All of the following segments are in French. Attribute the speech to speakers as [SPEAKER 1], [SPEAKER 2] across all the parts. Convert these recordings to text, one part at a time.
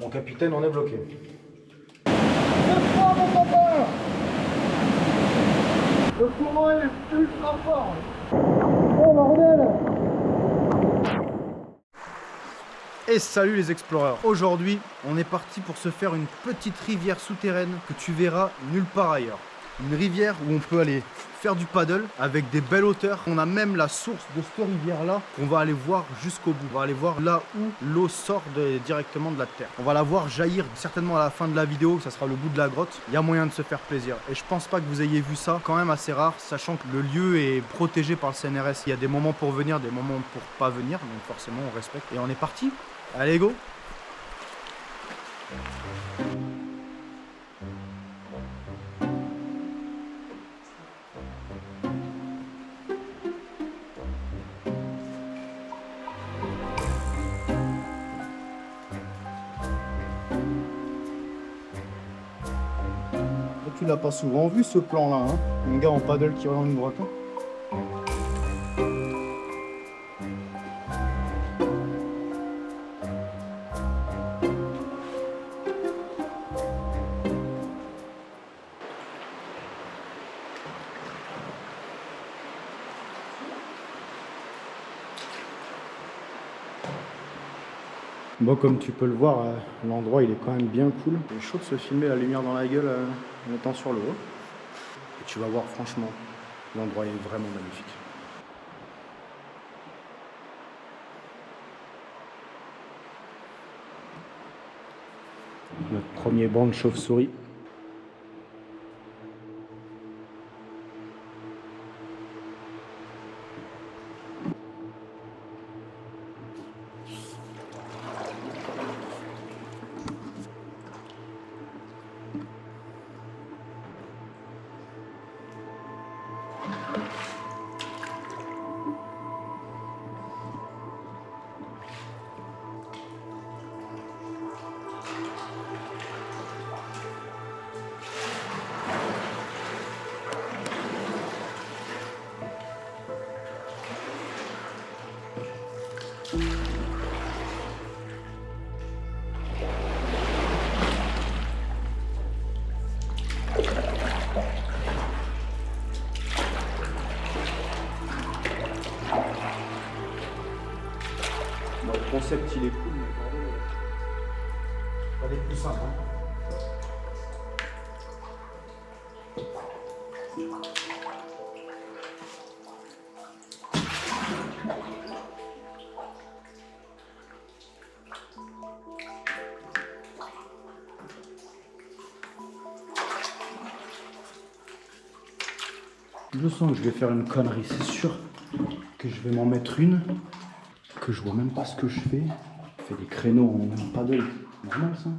[SPEAKER 1] Mon capitaine, on est bloqué.
[SPEAKER 2] C'est fort, mon copain! Le courant est ultra fort! Oh bordel!
[SPEAKER 1] Et salut les exploreurs. Aujourd'hui, on est parti pour se faire une petite rivière souterraine que tu verras nulle part ailleurs. Une rivière où on peut aller faire du paddle avec des belles hauteurs. On a même la source de cette rivière-là qu'on va aller voir jusqu'au bout. On va aller voir là où l'eau sort directement de la terre. On va la voir jaillir certainement à la fin de la vidéo. Ça sera le bout de la grotte. Il y a moyen de se faire plaisir. Et je pense pas que vous ayez vu ça. Quand même assez rare, sachant que le lieu est protégé par le CNRS. Il y a des moments pour venir, des moments pour pas venir. Donc forcément, on respecte. Et on est parti. Allez, go! Tu l'as pas souvent vu ce plan là, hein? Un gars en paddle qui va dans une grotte. Hein. Bon, comme tu peux le voir, l'endroit il est quand même bien cool. Il est chaud de se filmer la lumière dans la gueule en étant sur le haut. Et tu vas voir, franchement, l'endroit est vraiment magnifique. Notre premier banc de chauve-souris. Bon, le concept il est cool, mais bordel, pas des plus simples. Hein. Je sens que je vais faire une connerie, c'est sûr que je vais m'en mettre une, que je vois même pas ce que je fais. Je fais des créneaux en paddle, normal ça?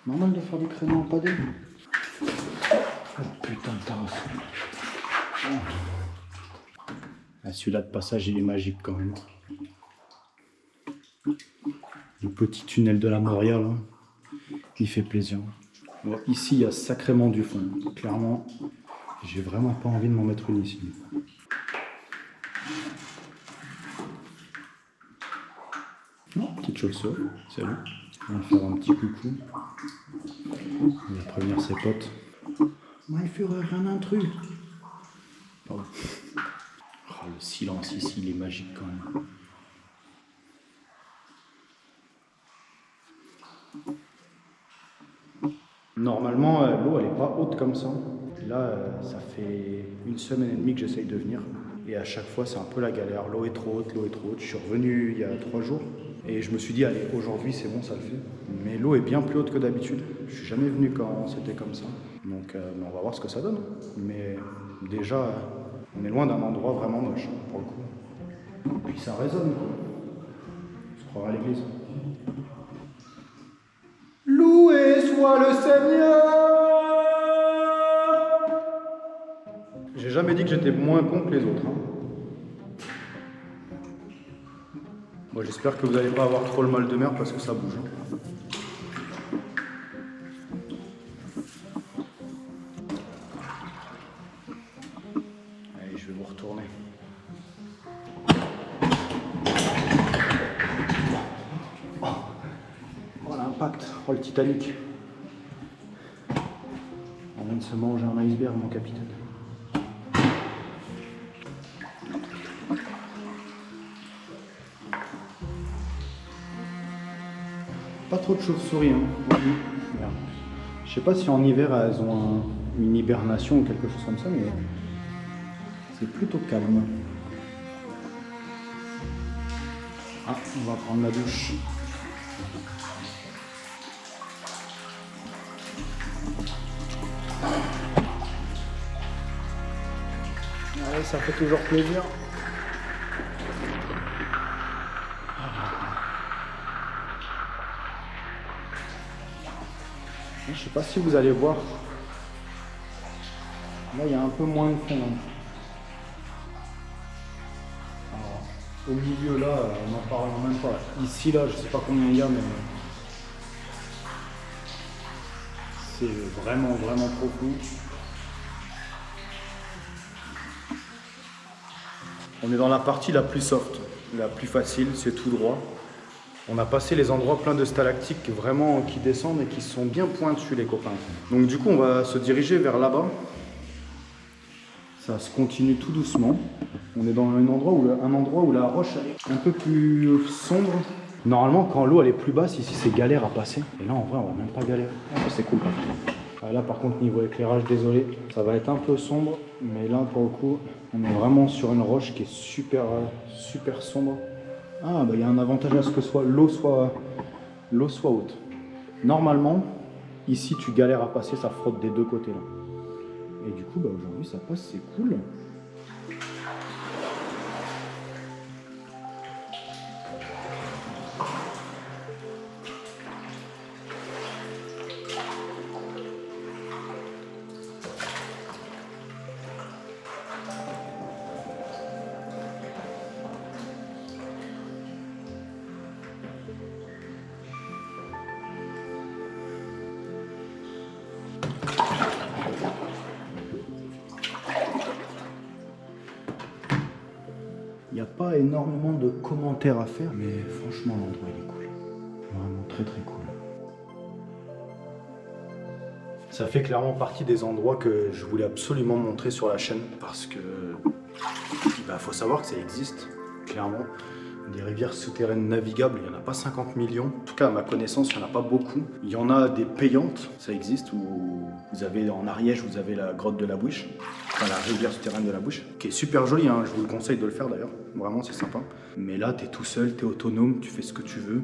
[SPEAKER 1] Normal de faire des créneaux en paddle? Oh putain de tasse. Oh. Ah, celui-là de passage il est magique quand même. Le petit tunnel de la Moria là, il fait plaisir. Bon, ici il y a sacrément du fond, clairement. J'ai vraiment pas envie de m'en mettre une ici. Non, petite chauve-souris, salut. On va faire un petit coucou. On va prévenir ses potes. My Führer, un intrus. Pardon. Oh, le silence ici, il est magique quand même. Normalement, l'eau elle est pas haute comme ça. Là, ça fait 1 semaine et demie que j'essaye de venir. Et à chaque fois, c'est un peu la galère. L'eau est trop haute, l'eau est trop haute. Je suis revenu il y a 3 jours. Et je me suis dit, allez, aujourd'hui, c'est bon, ça le fait. Mais l'eau est bien plus haute que d'habitude. Je suis jamais venu quand c'était comme ça. Donc, on va voir ce que ça donne. Mais déjà, on est loin d'un endroit vraiment moche, pour le coup. Et puis ça résonne, quoi. On se croirait à l'église. Loué soit le Seigneur! J'ai jamais dit que j'étais moins con que les autres. Hein. Moi, j'espère que vous n'allez pas avoir trop le mal de mer parce que ça bouge. Hein. Allez, je vais vous retourner. Oh, l'impact. Impact. Oh, le Titanic. On vient de se manger un iceberg, mon capitaine. Pas trop de chauves-souris, hein. Je sais pas si en hiver elles ont une hibernation ou quelque chose comme ça, mais c'est plutôt calme. Ah, on va prendre la douche. Ouais, ça fait toujours plaisir. Je sais pas si vous allez voir. Là, il y a un peu moins de fond. Alors, au milieu, là, on n'en parle même pas. Ici, là, je sais pas combien il y a, mais c'est vraiment trop flou. On est dans la partie la plus soft, la plus facile, c'est tout droit. On a passé les endroits pleins de stalactites vraiment qui descendent et qui sont bien pointus, les copains. Donc du coup, on va se diriger vers là-bas. Ça se continue tout doucement. On est dans un endroit où la roche est un peu plus sombre. Normalement, quand l'eau elle est plus basse, ici c'est galère à passer. Et là, en vrai, on va même pas galérer. C'est cool. Là, par contre, niveau éclairage, désolé, ça va être un peu sombre. Mais là, pour le coup, on est vraiment sur une roche qui est super sombre. Ah, bah il y a un avantage à ce que l'eau soit haute. Normalement, ici, tu galères à passer, ça frotte des deux côtés là. Et du coup, bah, aujourd'hui, ça passe, c'est cool. Il n'y a pas énormément de commentaires à faire, mais franchement l'endroit il est cool. Vraiment très cool. Ça fait clairement partie des endroits que je voulais absolument montrer sur la chaîne parce que faut savoir que ça existe, clairement. Des rivières souterraines navigables, il n'y en a pas 50 millions. En tout cas, à ma connaissance, il n'y en a pas beaucoup. Il y en a des payantes, ça existe, où vous avez en Ariège, vous avez la grotte de la Bouche, enfin la rivière souterraine de la Bouche, qui est super jolie, hein. Je vous le conseille de le faire d'ailleurs. Vraiment, c'est sympa. Mais là, tu es tout seul, tu es autonome, tu fais ce que tu veux.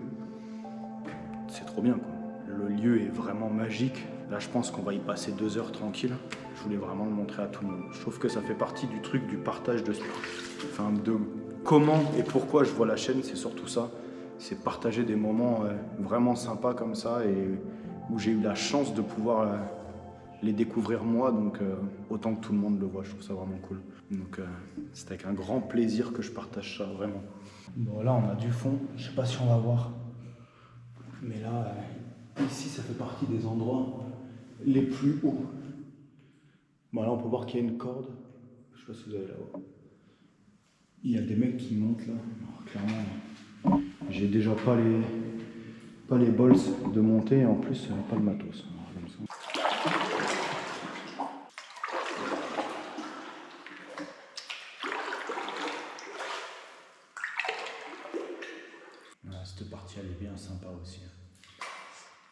[SPEAKER 1] C'est trop bien, quoi. Le lieu est vraiment magique. Là, je pense qu'on va y passer 2 heures tranquille. Je voulais vraiment le montrer à tout le monde. Je trouve que ça fait partie du truc du partage de comment et pourquoi je vois la chaîne, c'est surtout ça. C'est partager des moments vraiment sympas comme ça et où j'ai eu la chance de pouvoir les découvrir moi, donc autant que tout le monde le voit, je trouve ça vraiment cool. Donc c'est avec un grand plaisir que je partage ça, vraiment. Bon là on a du fond, je sais pas si on va voir, mais là, ici ça fait partie des endroits les plus hauts. Bon là on peut voir qu'il y a une corde, je sais pas si vous allez la voir. Il y a des mecs qui montent là, alors, clairement j'ai déjà pas les balls de monter et en plus pas le matos. Voilà, cette partie elle est bien sympa aussi.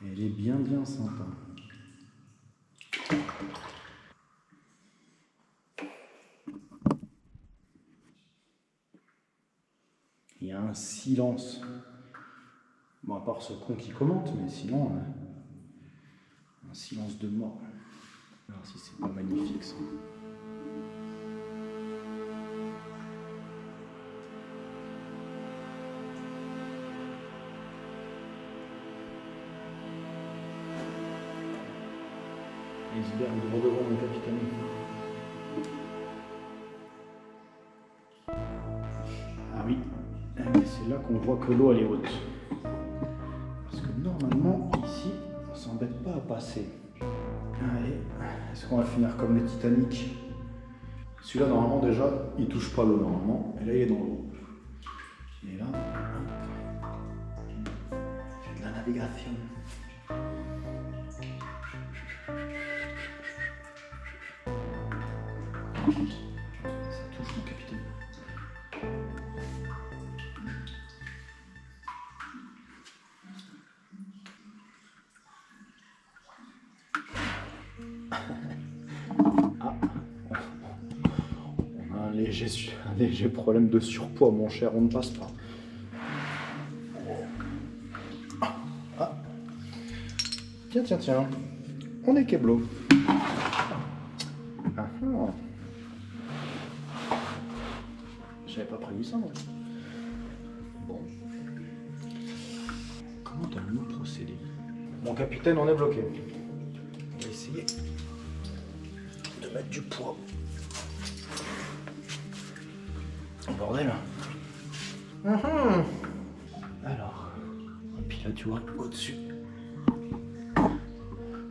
[SPEAKER 1] Elle est bien sympa. Il y a un silence. Bon, à part ce con qui commente, mais sinon, un silence de mort. Alors si c'est pas magnifique ça. L'iceberg devant mon capitaine. Ah oui, c'est là qu'on voit que l'eau elle est haute. Parce que normalement, ici, on s'embête pas à passer. Allez, est-ce qu'on va finir comme le Titanic? Celui-là, normalement, déjà, il touche pas l'eau normalement. Et là, il est dans l'eau. Et là, hop. J'ai de la navigation. Ça touche mon capitaine. Ah. On a un léger problème de surpoids, mon cher, on ne passe pas. Ah. Tiens. On est Keblo. Ah, ah. J'avais pas prévu ça, moi. Bon. Comment allons-nous procéder? Mon capitaine, on est bloqué. On va essayer de mettre du poids. Oh, bordel. Alors, et puis là, tu vois, au-dessus.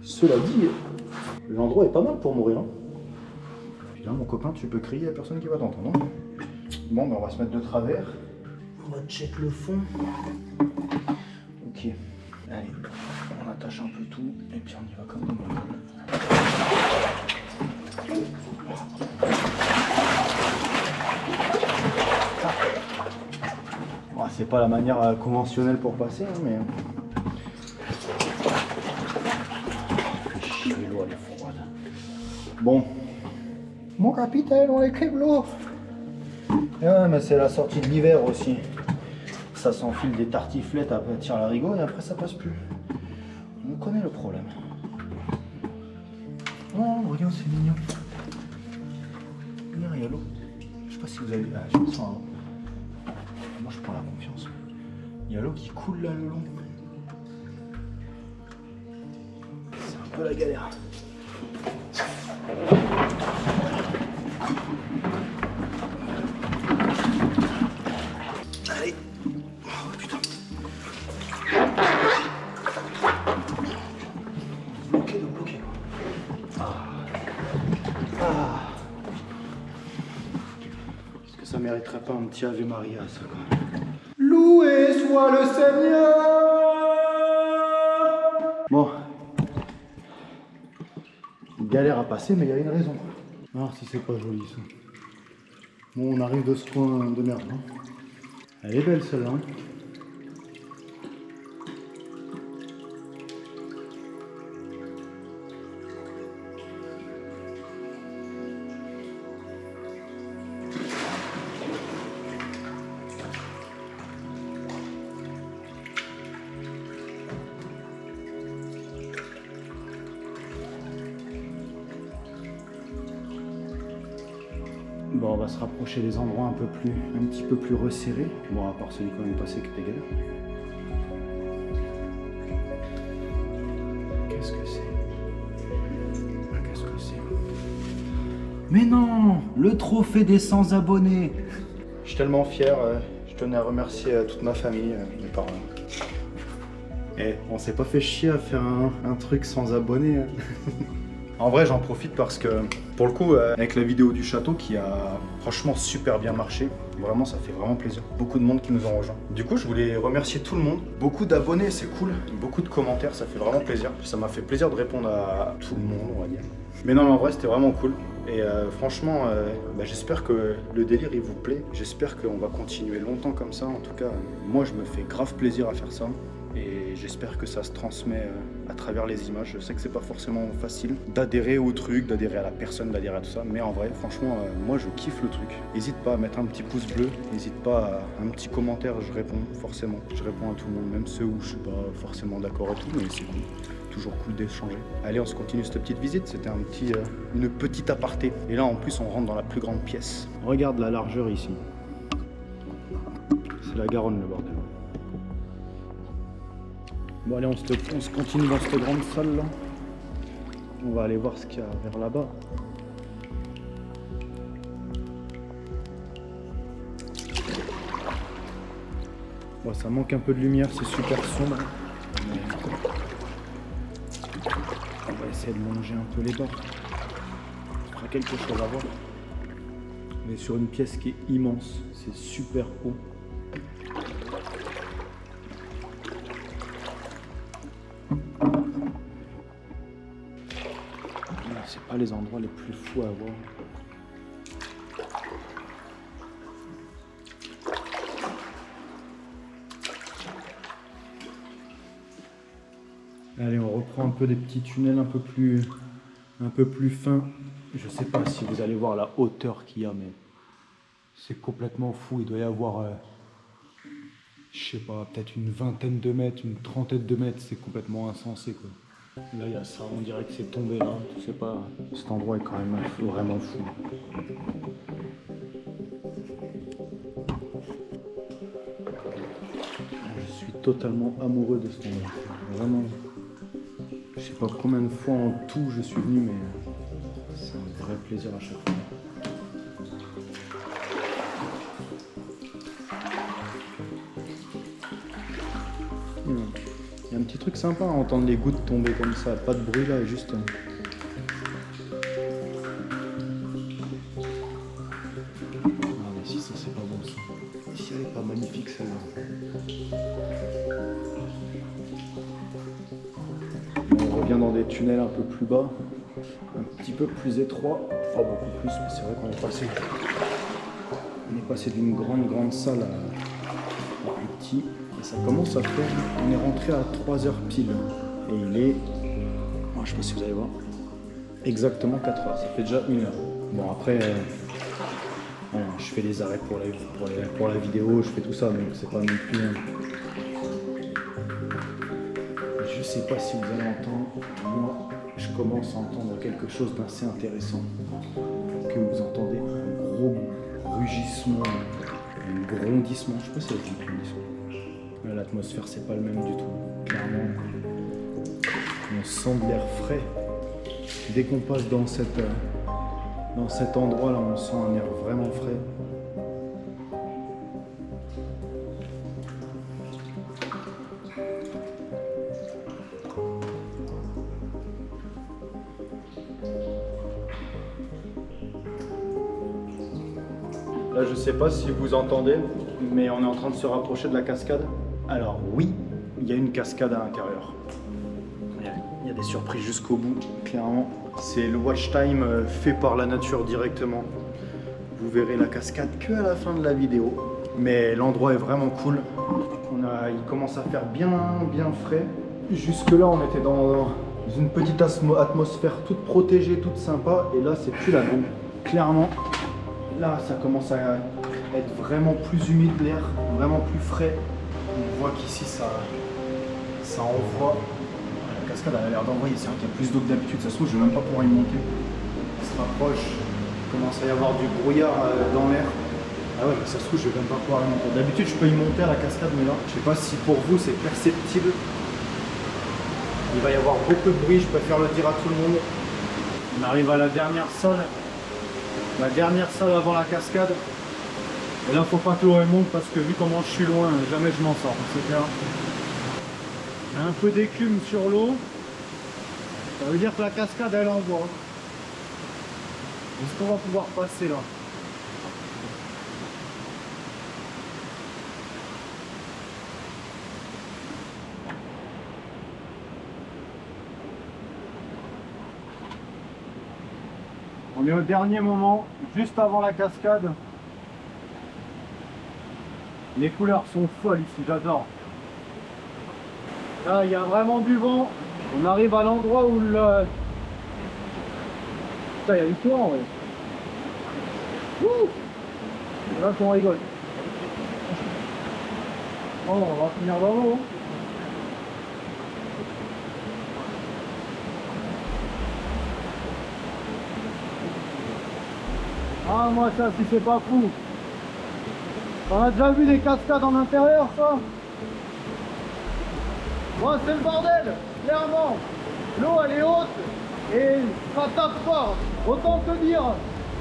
[SPEAKER 1] Cela dit, l'endroit est pas mal pour mourir. Hein. Puis là, mon copain, tu peux crier à personne qui va t'entendre. Hein. Bon, ben on va se mettre de travers. On va check le fond. Ok. Allez, on attache un peu tout et puis on y va comme des mongols. Bon, c'est pas la manière conventionnelle pour passer, hein, mais... L'eau elle est froide. Bon. Mon capitaine, on est Keblo. Ouais, mais c'est la sortie de l'hiver aussi. Ça s'enfile des tartiflettes à tirer la rigot et après ça passe plus. On connaît le problème. Oh, regarde, c'est mignon. Regarde, il y a l'eau. Je sais pas si vous avez... Ah, je me sens... Hein. Moi, je prends la confiance. Il y a l'eau qui coule là le long. C'est un peu la galère. Allez. Oh putain. Bloqué. Est-ce que ça mériterait pas un petit Ave Maria, ça, quoi? Loué soit le Seigneur. Bon. Galère à passer, mais il y a une raison. Ah, si c'est pas joli, ça. Bon, on arrive de ce coin de merde. Hein. Elle est belle, celle-là. Hein. Bon, on va se rapprocher des endroits un petit peu plus resserrés. Bon, à part celui qu'on est passé qui était galère. Qu'est-ce que c'est? Mais non! Le trophée des 100 abonnés! Je suis tellement fier, je tenais à remercier toute ma famille, mes parents. Et on s'est pas fait chier à faire un truc sans abonnés. En vrai, j'en profite parce que, pour le coup, avec la vidéo du château qui a franchement super bien marché, vraiment, ça fait vraiment plaisir. Beaucoup de monde qui nous ont rejoints. Du coup, je voulais remercier tout le monde. Beaucoup d'abonnés, c'est cool. Beaucoup de commentaires, ça fait vraiment plaisir. Ça m'a fait plaisir de répondre à tout le monde, on va dire. Mais non, mais en vrai, c'était vraiment cool. Et franchement, j'espère que le délire, il vous plaît. J'espère qu'on va continuer longtemps comme ça. En tout cas, moi, je me fais grave plaisir à faire ça. Et j'espère que ça se transmet à travers les images. Je sais que c'est pas forcément facile d'adhérer au truc, d'adhérer à la personne, d'adhérer à tout ça. Mais en vrai, franchement, moi je kiffe le truc. N'hésite pas à mettre un petit pouce bleu, n'hésite pas à un petit commentaire, je réponds forcément. Je réponds à tout le monde, même ceux où je suis pas forcément d'accord et tout, mais c'est cool. Toujours cool d'échanger. Allez, on se continue cette petite visite. C'était une petite aparté. Et là, en plus, on rentre dans la plus grande pièce. Regarde la largeur ici. C'est la Garonne, le bordel. Bon allez, on se continue dans cette grande salle là. On va aller voir ce qu'il y a vers là-bas. Bon, ça manque un peu de lumière, c'est super sombre. Mais on va essayer de longer un peu les bords. On fera quelque chose à voir. On est sur une pièce qui est immense, c'est super haut. C'est pas les endroits les plus fous à voir. Allez, on reprend un peu des petits tunnels un peu plus fins. Je sais pas si vous allez voir la hauteur qu'il y a, mais c'est complètement fou. Il doit y avoir, je sais pas, peut-être une vingtaine de mètres, une trentaine de mètres. C'est complètement insensé, quoi. Là, il y a ça, on dirait que c'est tombé là. Je sais pas, cet endroit est quand même vraiment fou. Je suis totalement amoureux de cet endroit. Vraiment. Je sais pas combien de fois en tout je suis venu, mais c'est un vrai plaisir à chaque fois. Il y a un petit truc sympa à entendre les gouttes tomber comme ça, pas de bruit là, juste. Ah mais si ça c'est pas bon ça. Si elle est pas magnifique celle-là. On revient dans des tunnels un peu plus bas, un petit peu plus étroits, enfin beaucoup plus, mais c'est vrai qu'on est passé d'une grande salle à plus petit. Et ça commence à faire, on est rentré à 3h pile. Et il est, je sais pas si vous allez voir, exactement 4h, ça fait déjà 1h. Bon après, voilà, je fais les arrêts pour la vidéo, je fais tout ça, donc c'est pas non plus... Je sais pas si vous allez entendre, moi je commence à entendre quelque chose d'assez intéressant. Que vous entendez un gros rugissement, un grondissement, je sais pas si c'est un grondissement. L'atmosphère c'est pas le même du tout, clairement. On sent de l'air frais. Dès qu'on passe dans cet endroit là, on sent un air vraiment frais. Là je sais pas si vous entendez, mais on est en train de se rapprocher de la cascade. Alors oui, il y a une cascade à l'intérieur. Il y a des surprises jusqu'au bout, clairement. C'est le watch time fait par la nature directement. Vous verrez la cascade que à la fin de la vidéo. Mais l'endroit est vraiment cool. Il commence à faire bien frais. Jusque là on était dans une petite atmosphère toute protégée, toute sympa. Et là c'est plus la même. Clairement, là ça commence à être vraiment plus humide l'air, vraiment plus frais. On voit qu'ici ça envoie. La cascade a l'air d'envoyer, c'est vrai qu'il y a plus d'eau que d'habitude, ça se trouve je vais même pas pouvoir y monter. Il se rapproche, il commence à y avoir du brouillard dans l'air. Ah ouais, ça se trouve je vais même pas pouvoir y monter. D'habitude je peux y monter à la cascade, mais là, je sais pas si pour vous c'est perceptible. Il va y avoir beaucoup de bruit, je préfère le dire à tout le monde. On arrive à la dernière salle avant la cascade. Et là, faut pas que l'eau monte parce que vu comment je suis loin, jamais je m'en sors, c'est clair. Il y a un peu d'écume sur l'eau. Ça veut dire que la cascade, elle envoie. Est-ce qu'on va pouvoir passer là? On est au dernier moment, juste avant la cascade. Les couleurs sont folles ici, j'adore. Là, il y a vraiment du vent. On arrive à l'endroit où le... Putain, il y a du courant, ouais. Ouh, là qu'on rigole. Oh, on va finir dans l'eau. Ah, moi, ça, si c'est pas fou. On a déjà vu des cascades en intérieur, ça? Moi, c'est le bordel, clairement. L'eau, elle est haute et ça tape fort. Autant te dire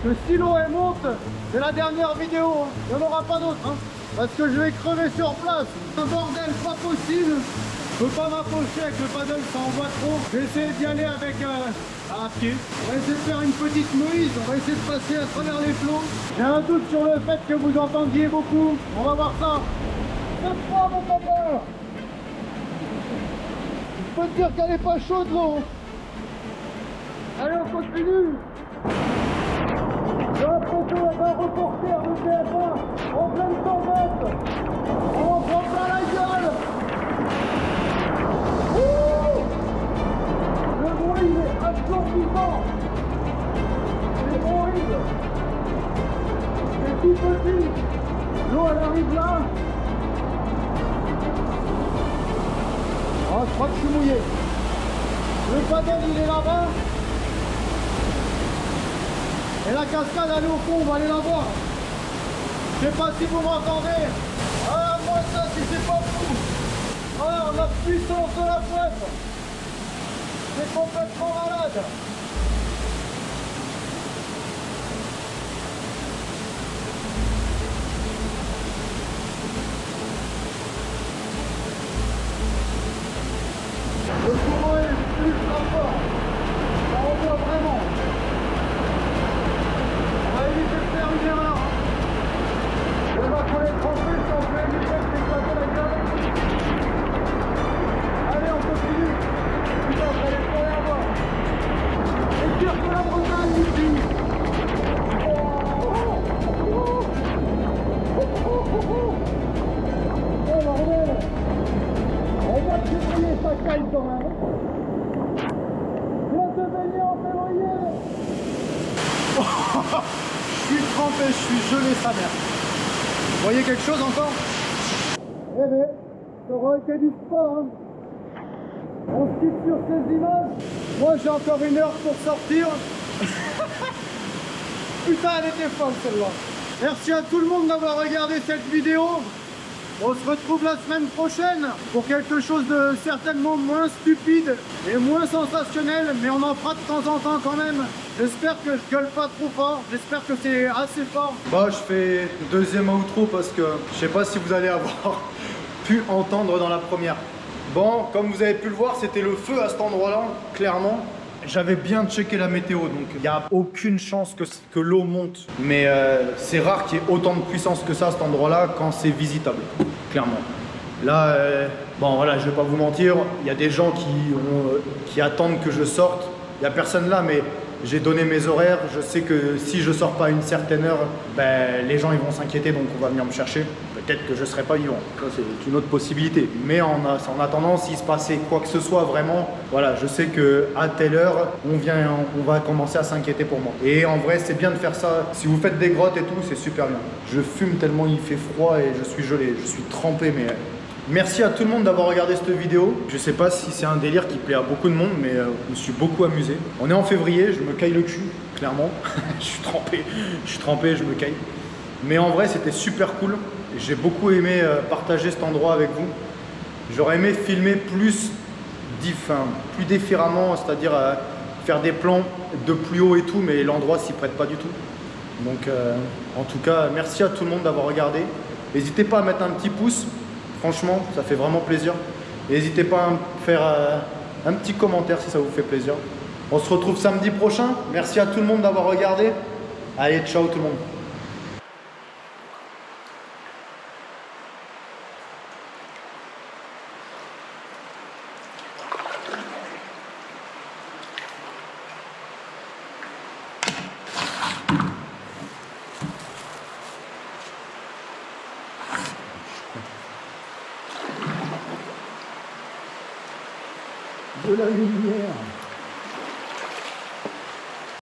[SPEAKER 1] que si l'eau, elle monte, c'est la dernière vidéo. Hein. Il n'y en aura pas d'autre. Hein, parce que je vais crever sur place. C'est un bordel pas possible. Je peux pas m'approcher avec le paddle, ça envoie trop. Je vais essayer d'y aller avec à pied. On va essayer de faire une petite Moïse, on va essayer de passer à travers les flots. J'ai un doute sur le fait que vous entendiez beaucoup. On va voir ça. C'est pas mon papa. Je peux te dire qu'elle est pas chaude l'eau. Allez, on continue. J'ai l'impression d'un reporter de TF1 en pleine tempête. On en prend plein la gueule. Ouh.
[SPEAKER 2] Le paddle il est là-bas. Et la cascade elle est au fond, on va aller la voir. Je sais pas si vous m'entendez. Ah moi ça c'est pas fou. Ah la puissance de la pointe. C'est complètement malade. Le courant est ultra fort. Ça envoie vraiment. On va éviter de faire une erreur. On va pour les tromper si on peut éviter de s'éclater la gueule. Allez, on continue. Putain, vous allez pas y avoir. Et tire sur la Bretagne ici. Oh bordel. Regarde février, ça caille quand même. Viens te baigner en février.
[SPEAKER 1] Je suis trempé, je suis gelé sa mère. Vous voyez quelque chose encore?
[SPEAKER 2] Eh ben, ça aura été du sport. Hein. On se quitte sur ces images. Moi j'ai encore 1 heure pour sortir. Putain, elle était folle celle-là. Merci à tout le monde d'avoir regardé cette vidéo. On se retrouve la semaine prochaine pour quelque chose de certainement moins stupide et moins sensationnel, mais on en fera de temps en temps quand même. J'espère que je gueule pas trop fort, j'espère que c'est assez fort.
[SPEAKER 1] Bah je fais deuxième outro parce que je sais pas si vous allez avoir pu entendre dans la première. Bon, comme vous avez pu le voir, c'était le feu à cet endroit-là, clairement. J'avais bien checké la météo, donc il n'y a aucune chance que l'eau monte. Mais c'est rare qu'il y ait autant de puissance que ça à cet endroit-là quand c'est visitable, clairement. Là, bon voilà, je vais pas vous mentir, il y a des gens qui attendent que je sorte. Il n'y a personne là, mais j'ai donné mes horaires. Je sais que si je sors pas à une certaine heure, ben, les gens ils vont s'inquiéter, donc on va venir me chercher. Peut-être que je serai pas vivant, ça c'est une autre possibilité. Mais en attendant, s'il se passait quoi que ce soit vraiment, voilà, je sais que à telle heure, on va commencer à s'inquiéter pour moi. Et en vrai, c'est bien de faire ça. Si vous faites des grottes et tout, c'est super bien. Je fume tellement il fait froid et je suis gelé, je suis trempé, mais merci à tout le monde d'avoir regardé cette vidéo. Je sais pas si c'est un délire qui plaît à beaucoup de monde, mais je me suis beaucoup amusé. On est en février, je me caille le cul, clairement. je suis trempé, je me caille. Mais en vrai, c'était super cool. J'ai beaucoup aimé partager cet endroit avec vous. J'aurais aimé filmer plus différemment, c'est-à-dire faire des plans de plus haut et tout, mais l'endroit s'y prête pas du tout. Donc, en tout cas, merci à tout le monde d'avoir regardé. N'hésitez pas à mettre un petit pouce. Franchement, ça fait vraiment plaisir. N'hésitez pas à me faire un petit commentaire si ça vous fait plaisir. On se retrouve samedi prochain. Merci à tout le monde d'avoir regardé. Allez, ciao tout le monde.
[SPEAKER 2] De la lumière.